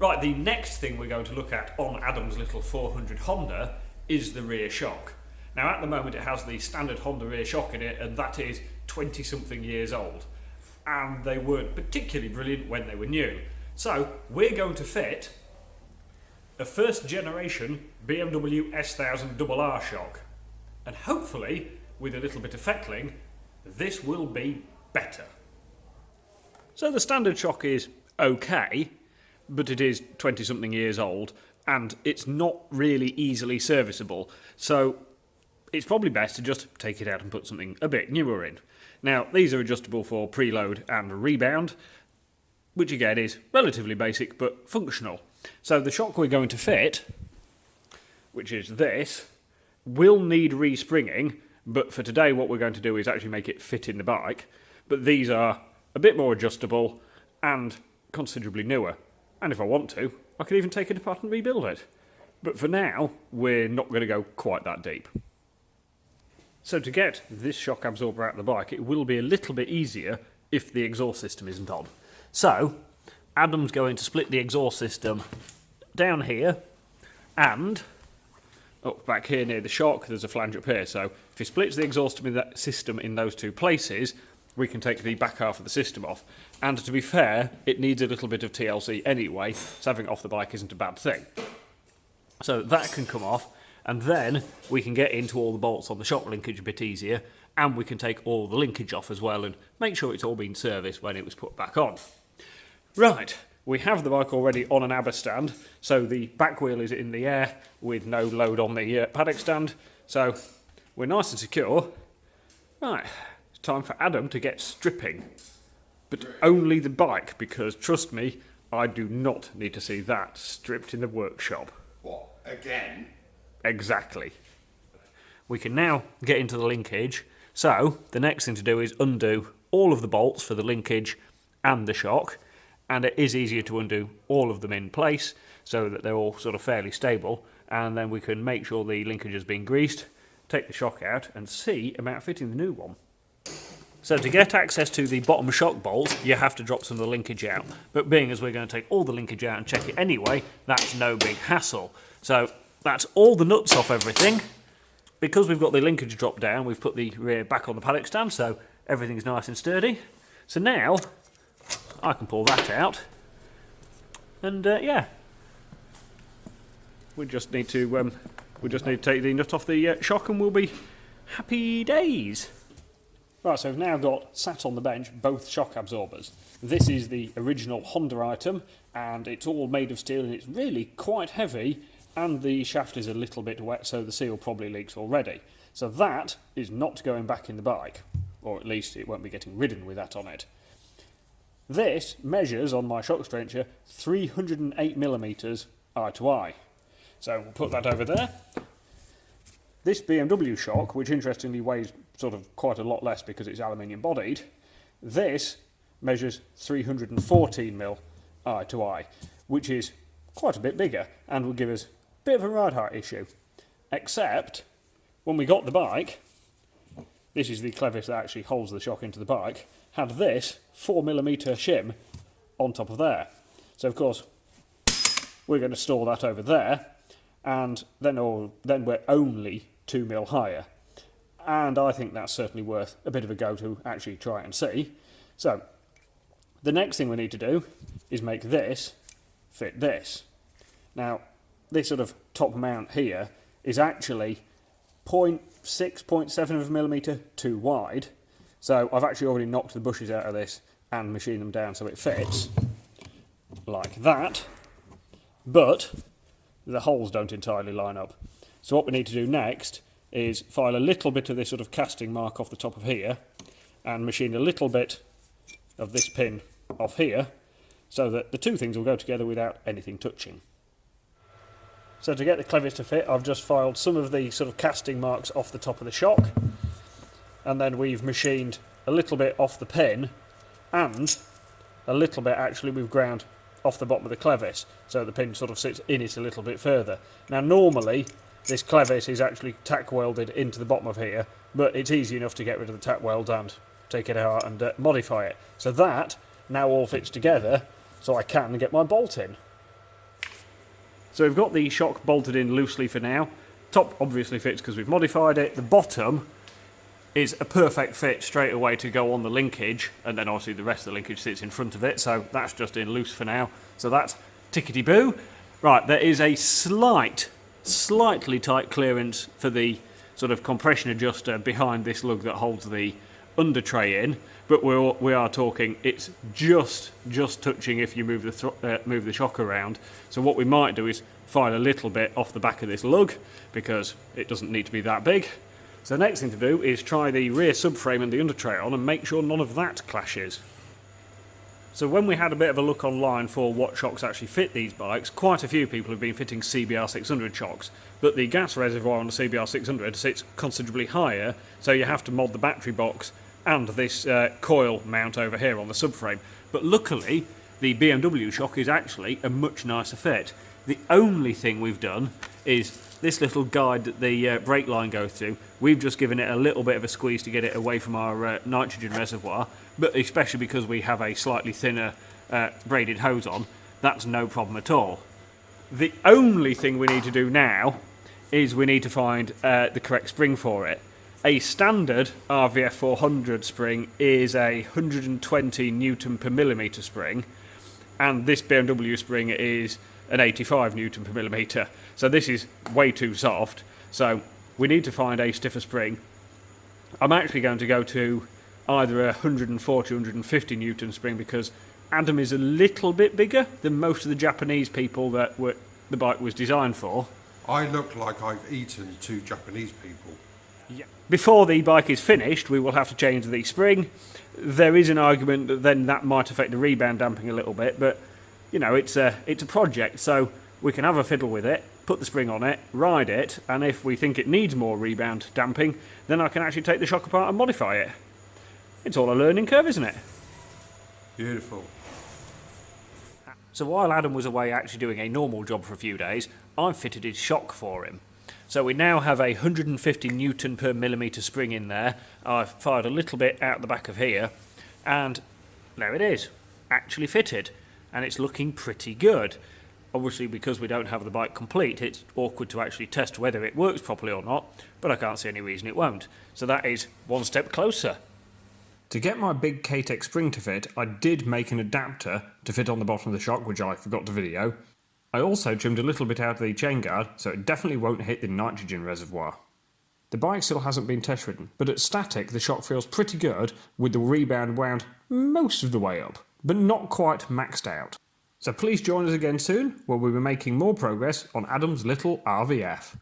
Right, the next thing we're going to look at on Adam's little 400 Honda is the rear shock. Now at the moment it has the standard Honda rear shock in it, and that is 20 something years old. And they weren't particularly brilliant when they were new. So we're going to fit a first generation BMW s1000rr shock. And hopefully, with a little bit of fettling, this will be better. So the standard shock is okay, but it is 20 something years old and it's not really easily serviceable. So it's probably best to just take it out and put something a bit newer in. Now, these are adjustable for preload and rebound, which again is relatively basic but functional. So the shock we're going to fit, which is this, will need respringing, but for today what we're going to do is actually make it fit in the bike. But these are a bit more adjustable and considerably newer. And if I want to, I could even take it apart and rebuild it. But for now, we're not going to go quite that deep. So to get this shock absorber out of the bike, it will be a little bit easier if the exhaust system isn't on. So, Adam's going to split the exhaust system down here and up back here near the shock. There's a flange up here, so if he splits the exhaust system in those two places, we can take the back half of the system off. And to be fair, it needs a little bit of TLC anyway, so having it off the bike isn't a bad thing. So that can come off, and then we can get into all the bolts on the shock linkage a bit easier, and we can take all the linkage off as well and make sure it's all been serviced when it was put back on. Right, we have the bike already on an ABBA stand, so the back wheel is in the air with no load on the paddock stand, so we're nice and secure. Right, it's time for Adam to get stripping, but only the bike, because trust me, I do not need to see that stripped in the workshop. What, again? Exactly. We can now get into the linkage, so the next thing to do is undo all of the bolts for the linkage and the shock, and it is easier to undo all of them in place so that they're all sort of fairly stable, and then we can make sure the linkage has been greased, take the shock out and see about fitting the new one. So to get access to the bottom shock bolts, you have to drop some of the linkage out, but being as we're going to take all the linkage out and check it anyway, that's no big hassle. So that's all the nuts off everything. Because we've got the linkage dropped down, we've put the rear back on the paddock stand, so everything's nice and sturdy. So now I can pull that out, and yeah, we just need to take the nut off the shock, and we'll be happy days. Right, so we've now got sat on the bench both shock absorbers. This is the original Honda item, and it's all made of steel, and it's really quite heavy, and the shaft is a little bit wet, so the seal probably leaks already. So that is not going back in the bike, or at least it won't be getting ridden with that on it. This measures on my shock stringer 308mm eye to eye. So we'll put that over there. This BMW shock, which interestingly weighs sort of quite a lot less because it's aluminium bodied, this measures 314mm eye to eye, which is quite a bit bigger and will give us a bit of a ride height issue. Except, when we got the bike, this is the clevis that actually holds the shock into the bike, had this 4mm shim on top of there. So of course, we're going to store that over there, and then we're only 2mm higher. And I think that's certainly worth a bit of a go to actually try and see. So, the next thing we need to do is make this fit this. Now, this sort of top mount here is actually 0.6, 0.7mm too wide. So I've actually already knocked the bushes out of this and machined them down so it fits like that. But the holes don't entirely line up. So what we need to do next is file a little bit of this sort of casting mark off the top of here and machine a little bit of this pin off here so that the two things will go together without anything touching. So to get the clevis to fit, I've just filed some of the sort of casting marks off the top of the shock, and then we've machined a little bit off the pin, and a little bit actually we've ground off the bottom of the clevis, so the pin sort of sits in it a little bit further. Now normally this clevis is actually tack welded into the bottom of here, but it's easy enough to get rid of the tack weld and take it out and modify it. So that now all fits together, so I can get my bolt in. So we've got the shock bolted in loosely for now. Top obviously fits because we've modified it. The bottom is a perfect fit straight away to go on the linkage, and then obviously the rest of the linkage sits in front of it, so that's just in loose for now. So that's tickety-boo. Right, there is a slightly tight clearance for the sort of compression adjuster behind this lug that holds the under tray in, but we are talking it's just touching if you move the shock around. So what we might do is file a little bit off the back of this lug because it doesn't need to be that big. So the next thing to do is try the rear subframe and the under tray on and make sure none of that clashes. So when we had a bit of a look online for what shocks actually fit these bikes, quite a few people have been fitting CBR600 shocks, but the gas reservoir on the CBR600 sits considerably higher, so you have to mod the battery box and this coil mount over here on the subframe. But luckily, the BMW shock is actually a much nicer fit. The only thing we've done is this little guide that the brake line goes through. We've just given it a little bit of a squeeze to get it away from our nitrogen reservoir, but especially because we have a slightly thinner braided hose on, that's no problem at all. The only thing we need to do now is we need to find the correct spring for it. A standard RVF400 spring is a 120 Newton per millimetre spring, and this BMW spring is an 85 Newton per millimetre. So this is way too soft, so we need to find a stiffer spring. I'm actually going to go to either a 140 or 150 Newton spring because Adam is a little bit bigger than most of the Japanese people that the bike was designed for. I look like I've eaten 2 Japanese people. Yeah. Before the bike is finished, we will have to change the spring. There is an argument that then that might affect the rebound damping a little bit, but you know, it's a project, so we can have a fiddle with it, put the spring on it, ride it, and if we think it needs more rebound damping, then I can actually take the shock apart and modify it. It's all a learning curve, isn't it? Beautiful. So while Adam was away actually doing a normal job for a few days, I fitted his shock for him. So we now have a 150 Newton per millimetre spring in there. I've fired a little bit out the back of here, and there it is, actually fitted, and it's looking pretty good. Obviously, because we don't have the bike complete, it's awkward to actually test whether it works properly or not, but I can't see any reason it won't. So that is one step closer. To get my big K-Tech spring to fit, I did make an adapter to fit on the bottom of the shock, which I forgot to video. I also trimmed a little bit out of the chain guard, so it definitely won't hit the nitrogen reservoir. The bike still hasn't been test ridden, but at static the shock feels pretty good with the rebound wound most of the way up, but not quite maxed out. So please join us again soon, where we'll be making more progress on Adam's little RVF.